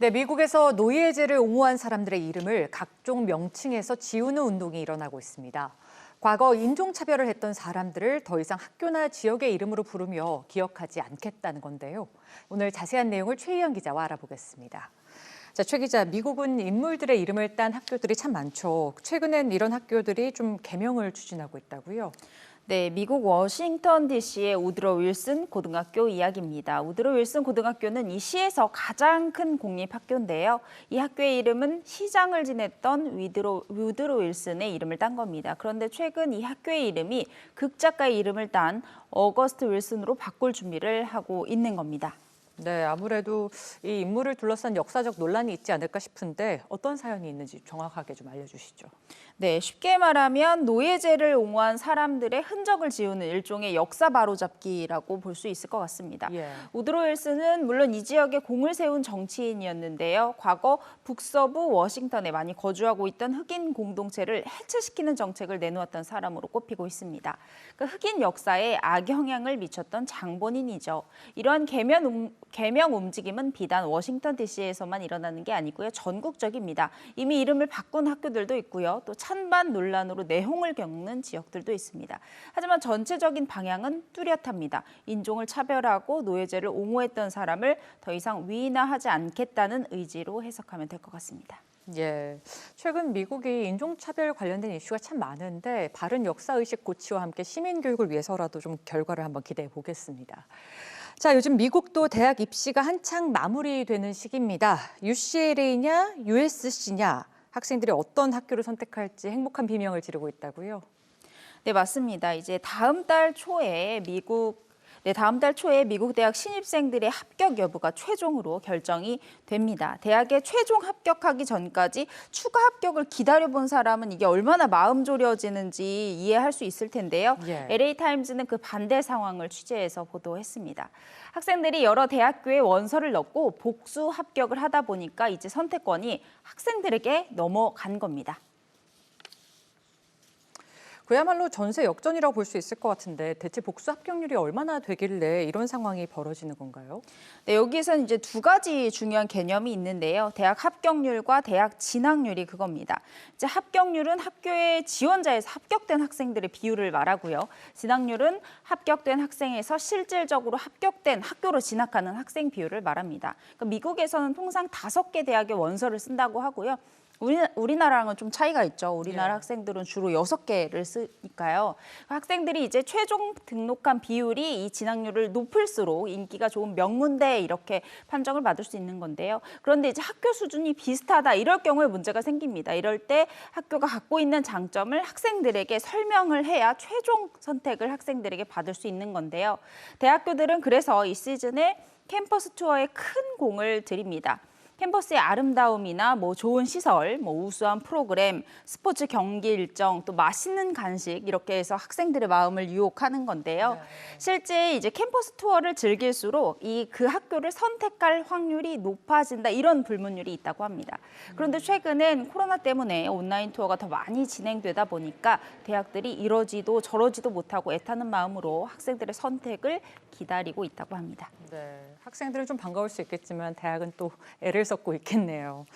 네, 미국에서 노예제를 옹호한 사람들의 이름을 각종 명칭에서 지우는 운동이 일어나고 있습니다. 과거 인종차별을 했던 사람들을 더 이상 학교나 지역의 이름으로 부르며 기억하지 않겠다는 건데요. 오늘 자세한 내용을 최희연 기자와 알아보겠습니다. 자, 최 기자, 미국은 인물들의 이름을 딴 학교들이 참 많죠. 최근엔 이런 학교들이 좀 개명을 추진하고 있다고요? 네, 미국 워싱턴 DC의 우드로 윌슨 고등학교 이야기입니다. 우드로 윌슨 고등학교는 이 시에서 가장 큰 공립학교인데요. 이 학교의 이름은 시장을 지냈던 우드로 윌슨의 이름을 딴 겁니다. 그런데 최근 이 학교의 이름이 극작가의 이름을 딴 어거스트 윌슨으로 바꿀 준비를 하고 있는 겁니다. 네, 아무래도 이 인물을 둘러싼 역사적 논란이 있지 않을까 싶은데 어떤 사연이 있는지 정확하게 좀 알려주시죠. 네, 쉽게 말하면 노예제를 옹호한 사람들의 흔적을 지우는 일종의 역사 바로잡기라고 볼 수 있을 것 같습니다. 예. 우드로 윌슨은 물론 이 지역에 공을 세운 정치인이었는데요. 과거 북서부 워싱턴에 많이 거주하고 있던 흑인 공동체를 해체시키는 정책을 내놓았던 사람으로 꼽히고 있습니다. 그 흑인 역사에 악영향을 미쳤던 장본인이죠. 이러한 개명 움직임은 비단 워싱턴 DC에서만 일어나는 게 아니고요. 전국적입니다. 이미 이름을 바꾼 학교들도 있고요. 또 찬반 논란으로 내홍을 겪는 지역들도 있습니다. 하지만 전체적인 방향은 뚜렷합니다. 인종을 차별하고 노예제를 옹호했던 사람을 더 이상 위인화하지 않겠다는 의지로 해석하면 될 것 같습니다. 예, 최근 미국이 인종차별 관련된 이슈가 참 많은데 바른 역사의식 고취와 함께 시민교육을 위해서라도 좀 결과를 한번 기대해 보겠습니다. 자, 요즘 미국도 대학 입시가 한창 마무리되는 시기입니다. UCLA냐 USC냐 학생들이 어떤 학교를 선택할지 행복한 비명을 지르고 있다고요? 네, 맞습니다. 이제 다음 달 초에 미국 대학 신입생들의 합격 여부가 최종으로 결정이 됩니다. 대학에 최종 합격하기 전까지 추가 합격을 기다려본 사람은 이게 얼마나 마음 졸여지는지 이해할 수 있을 텐데요. 예. LA타임즈는 그 반대 상황을 취재해서 보도했습니다. 학생들이 여러 대학교에 원서를 넣고 복수 합격을 하다 보니까 이제 선택권이 학생들에게 넘어간 겁니다. 그야말로 전세 역전이라고 볼 수 있을 것 같은데 대체 복수 합격률이 얼마나 되길래 이런 상황이 벌어지는 건가요? 네, 여기에서는 이제 두 가지 중요한 개념이 있는데요. 대학 합격률과 대학 진학률이 그겁니다. 이제 합격률은 학교의 지원자에서 합격된 학생들의 비율을 말하고요. 진학률은 합격된 학생에서 실질적으로 합격된 학교로 진학하는 학생 비율을 말합니다. 그러니까 미국에서는 통상 5개 대학의 원서를 쓴다고 하고요. 우리나라랑은 좀 차이가 있죠. 우리나라 학생들은 주로 6개를 쓰니까요. 학생들이 이제 최종 등록한 비율이 이 진학률을 높을수록 인기가 좋은 명문대 이렇게 판정을 받을 수 있는 건데요. 그런데 이제 학교 수준이 비슷하다 이럴 경우에 문제가 생깁니다. 이럴 때 학교가 갖고 있는 장점을 학생들에게 설명을 해야 최종 선택을 학생들에게 받을 수 있는 건데요. 대학교들은 그래서 이 시즌에 캠퍼스 투어에 큰 공을 들입니다. 캠퍼스의 아름다움이나 좋은 시설, 우수한 프로그램, 스포츠 경기 일정, 또 맛있는 간식 이렇게 해서 학생들의 마음을 유혹하는 건데요. 실제 이제 캠퍼스 투어를 즐길수록 그 학교를 선택할 확률이 높아진다 이런 불문율이 있다고 합니다. 그런데 최근엔 코로나 때문에 온라인 투어가 더 많이 진행되다 보니까 대학들이 이러지도 저러지도 못하고 애타는 마음으로 학생들의 선택을 기다리고 있다고 합니다. 네, 학생들은 좀 반가울 수 있겠지만 대학은 또 애를 섞고 있겠네요.